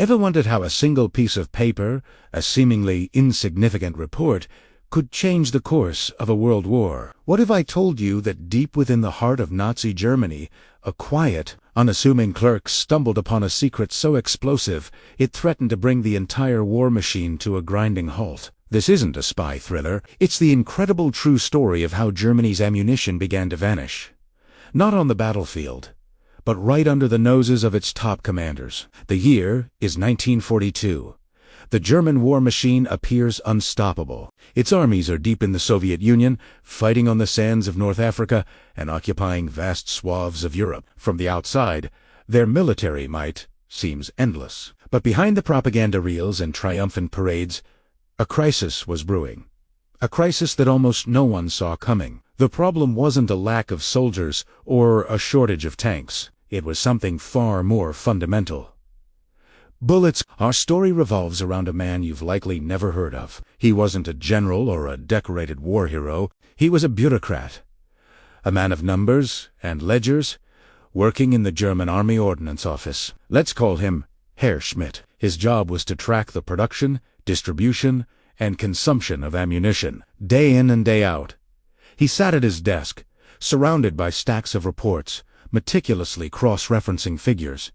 Ever wondered how a single piece of paper, a seemingly insignificant report, could change the course of a world war? What if I told you that deep within the heart of Nazi Germany, a quiet, unassuming clerk stumbled upon a secret so explosive it threatened to bring the entire war machine to a grinding halt? This isn't a spy thriller, it's the incredible true story of how Germany's ammunition began to vanish. Not on the battlefield, but right under the noses of its top commanders. The year is 1942. The German war machine appears unstoppable. Its armies are deep in the Soviet Union, fighting on the sands of North Africa and occupying vast swaths of Europe. From the outside, their military might seems endless. But behind the propaganda reels and triumphant parades, a crisis was brewing. A crisis that almost no one saw coming. The problem wasn't a lack of soldiers or a shortage of tanks. It was something far more fundamental. Bullets. Our story revolves around a man you've likely never heard of. He wasn't a general or a decorated war hero. He was a bureaucrat. A man of numbers and ledgers, working in the German Army Ordnance Office. Let's call him Herr Schmidt. His job was to track the production, distribution, and consumption of ammunition, day in and day out. He sat at his desk, surrounded by stacks of reports, meticulously cross-referencing figures.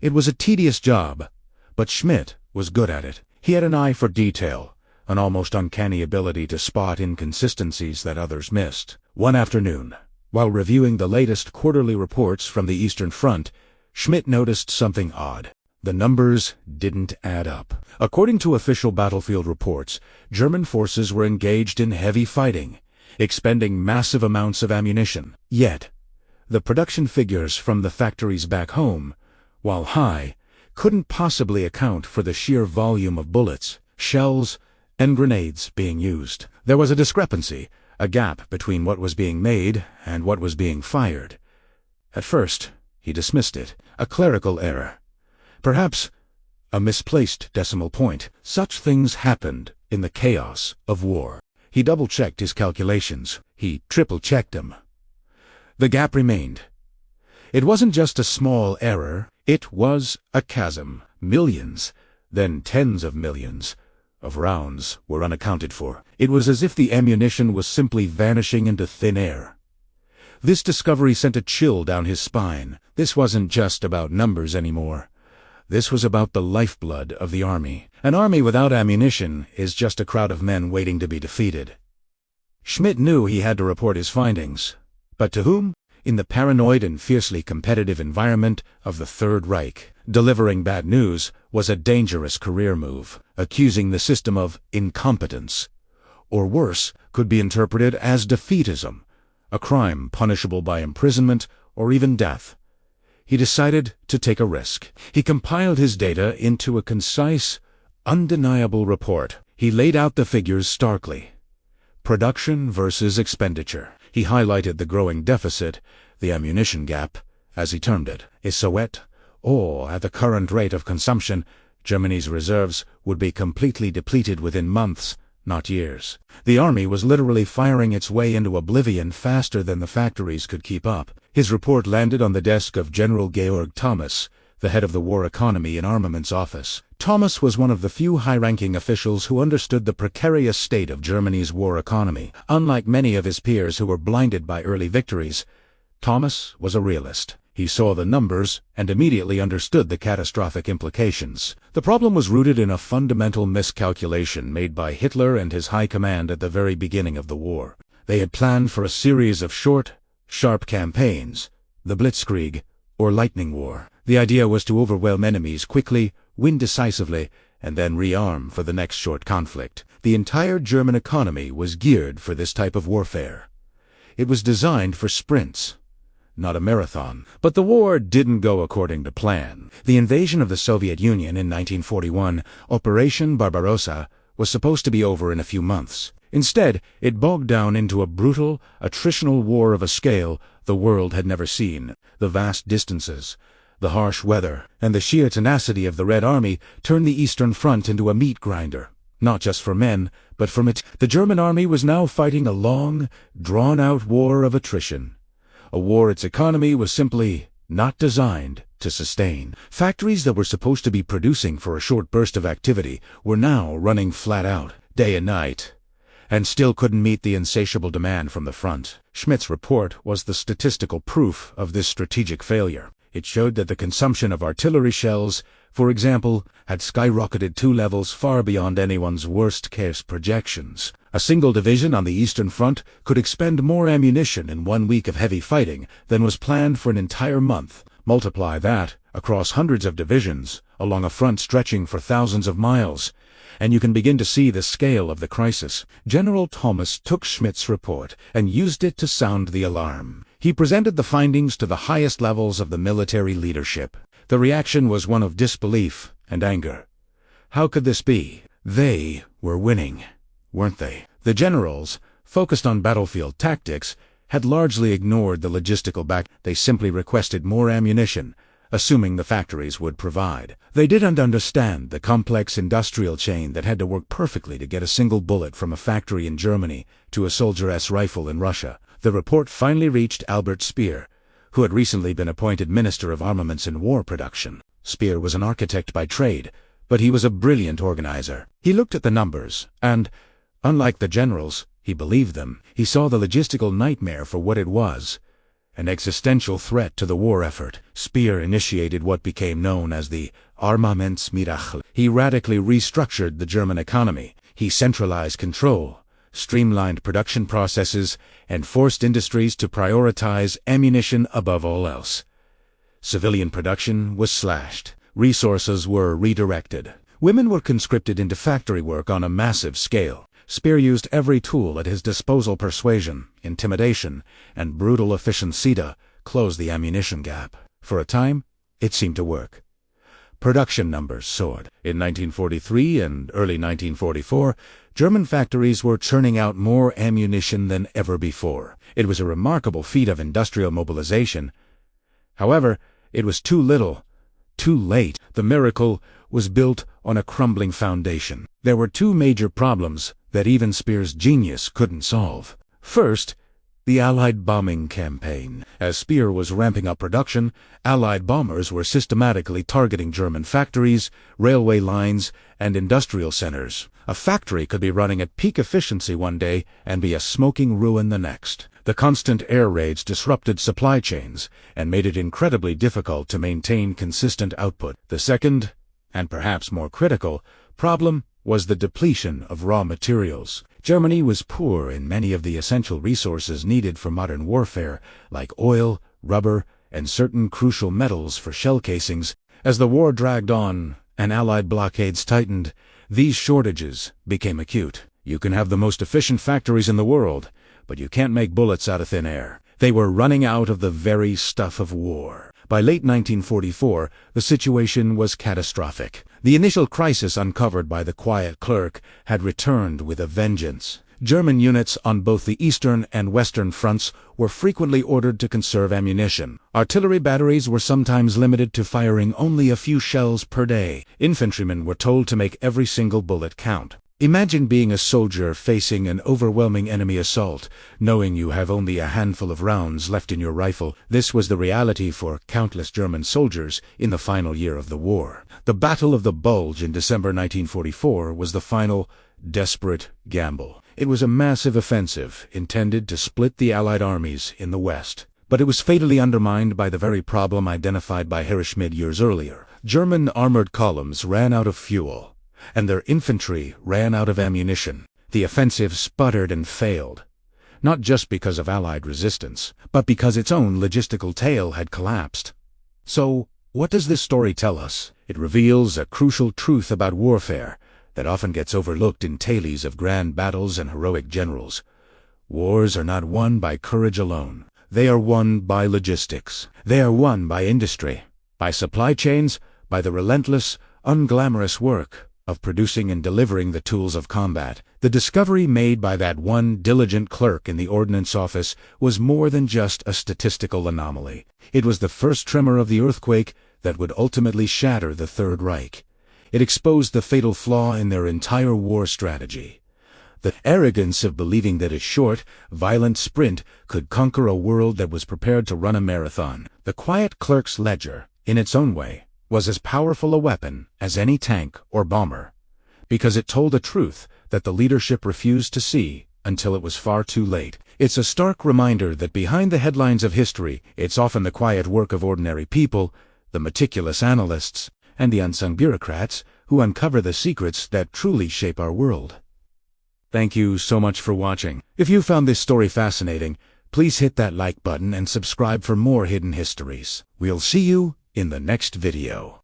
It was a tedious job, but Schmidt was good at it. He had an eye for detail, an almost uncanny ability to spot inconsistencies that others missed. One afternoon, while reviewing the latest quarterly reports from the Eastern Front, Schmidt noticed something odd. The numbers didn't add up. According to official battlefield reports, German forces were engaged in heavy fighting, expending massive amounts of ammunition. Yet, the production figures from the factories back home, while high, couldn't possibly account for the sheer volume of bullets, shells, and grenades being used. There was a discrepancy, a gap between what was being made and what was being fired. At first, he dismissed it, a clerical error. Perhaps a misplaced decimal point. Such things happened in the chaos of war. He double-checked his calculations. He triple-checked them. The gap remained. It wasn't just a small error, it was a chasm. Millions, then tens of millions, of rounds were unaccounted for. It was as if the ammunition was simply vanishing into thin air. This discovery sent a chill down his spine. This wasn't just about numbers anymore. This was about the lifeblood of the army. An army without ammunition is just a crowd of men waiting to be defeated. Schmidt knew he had to report his findings. But to whom? In the paranoid and fiercely competitive environment of the Third Reich. Delivering bad news was a dangerous career move. Accusing the system of incompetence, or worse, could be interpreted as defeatism, a crime punishable by imprisonment or even death. He decided to take a risk. He compiled his data into a concise, undeniable report. He laid out the figures starkly. Production versus expenditure. He highlighted the growing deficit, the ammunition gap, as he termed it. At the current rate of consumption, Germany's reserves would be completely depleted within months, not years. The army was literally firing its way into oblivion faster than the factories could keep up. His report landed on the desk of General Georg Thomas, the head of the War Economy and Armaments Office. Thomas was one of the few high-ranking officials who understood the precarious state of Germany's war economy. Unlike many of his peers who were blinded by early victories, Thomas was a realist. He saw the numbers and immediately understood the catastrophic implications. The problem was rooted in a fundamental miscalculation made by Hitler and his high command at the very beginning of the war. They had planned for a series of short, sharp campaigns, the Blitzkrieg, or Lightning War. The idea was to overwhelm enemies quickly, win decisively, and then rearm for the next short conflict. The entire German economy was geared for this type of warfare. It was designed for sprints, not a marathon. But the war didn't go according to plan. The invasion of the Soviet Union in 1941, Operation Barbarossa, was supposed to be over in a few months. Instead, it bogged down into a brutal, attritional war of a scale the world had never seen. The vast distances, the harsh weather, and the sheer tenacity of the Red Army turned the Eastern Front into a meat grinder. Not just for men, but for the German army was now fighting a long, drawn-out war of attrition. A war its economy was simply not designed to sustain. Factories that were supposed to be producing for a short burst of activity were now running flat out, day and night, and still couldn't meet the insatiable demand from the front. Schmidt's report was the statistical proof of this strategic failure. It showed that the consumption of artillery shells, for example, had skyrocketed 2 levels far beyond anyone's worst-case projections. A single division on the Eastern Front could expend more ammunition in 1 week of heavy fighting than was planned for an entire month. Multiply that across hundreds of divisions, along a front stretching for thousands of miles, and you can begin to see the scale of the crisis. General Thomas took Schmidt's report and used it to sound the alarm. He presented the findings to the highest levels of the military leadership. The reaction was one of disbelief and anger. How could this be? They were winning, weren't they? The generals, focused on battlefield tactics, had largely ignored the logistical back. They simply requested more ammunition, assuming the factories would provide. They didn't understand the complex industrial chain that had to work perfectly to get a single bullet from a factory in Germany to a soldier's rifle in Russia. The report finally reached Albert Speer, who had recently been appointed Minister of Armaments and War Production. Speer was an architect by trade, but he was a brilliant organizer. He looked at the numbers, and, unlike the generals, he believed them. He saw the logistical nightmare for what it was, an existential threat to the war effort. Speer initiated what became known as the Armamentsmiracle. He radically restructured the German economy. He centralized control, streamlined production processes, and forced industries to prioritize ammunition above all else. Civilian production was slashed. Resources were redirected. Women were conscripted into factory work on a massive scale. Speer used every tool at his disposal: persuasion, intimidation, and brutal efficiency to close the ammunition gap. For a time, it seemed to work. Production numbers soared. In 1943 and early 1944, German factories were churning out more ammunition than ever before. It was a remarkable feat of industrial mobilization. However, it was too little, too late. The miracle was built on a crumbling foundation. There were 2 major problems that even Speer's genius couldn't solve. First, the Allied bombing campaign. As Speer was ramping up production, Allied bombers were systematically targeting German factories, railway lines, and industrial centers. A factory could be running at peak efficiency one day and be a smoking ruin the next. The constant air raids disrupted supply chains and made it incredibly difficult to maintain consistent output. The second, and perhaps more critical, problem was the depletion of raw materials. Germany was poor in many of the essential resources needed for modern warfare, like oil, rubber, and certain crucial metals for shell casings. As the war dragged on and Allied blockades tightened, these shortages became acute. You can have the most efficient factories in the world, but you can't make bullets out of thin air. They were running out of the very stuff of war. By late 1944, the situation was catastrophic. The initial crisis uncovered by the quiet Clerk had returned with a vengeance. German units on both the eastern and western fronts were frequently ordered to conserve ammunition. Artillery batteries were sometimes limited to firing only a few shells per day. Infantrymen were told to make every single bullet count. Imagine being a soldier facing an overwhelming enemy assault, knowing you have only a handful of rounds left in your rifle. This was the reality for countless German soldiers in the final year of the war. The Battle of the Bulge in December 1944 was the final, desperate gamble. It was a massive offensive intended to split the Allied armies in the West. But it was fatally undermined by the very problem identified by Herr Schmidt years earlier. German armored columns ran out of fuel, and their infantry ran out of ammunition. The offensive sputtered and failed, not just because of Allied resistance, but because its own logistical tail had collapsed. So, what does this story tell us? It reveals a crucial truth about warfare that often gets overlooked in tales of grand battles and heroic generals. Wars are not won by courage alone. They are won by logistics. They are won by industry, by supply chains, by the relentless, unglamorous work of producing and delivering the tools of combat. The discovery made by that one diligent clerk in the Ordnance Office was more than just a statistical anomaly. It was the first tremor of the earthquake that would ultimately shatter the Third Reich. It exposed the fatal flaw in their entire war strategy. The arrogance of believing that a short, violent sprint could conquer a world that was prepared to run a marathon. The quiet clerk's ledger, in its own way, was as powerful a weapon as any tank or bomber, because it told a truth that the leadership refused to see until it was far too late. It's a stark reminder that behind the headlines of history, it's often the quiet work of ordinary people, the meticulous analysts, and the unsung bureaucrats who uncover the secrets that truly shape our world. Thank you so much for watching. If you found this story fascinating, please hit that like button and subscribe for more hidden histories. We'll see you in the next video.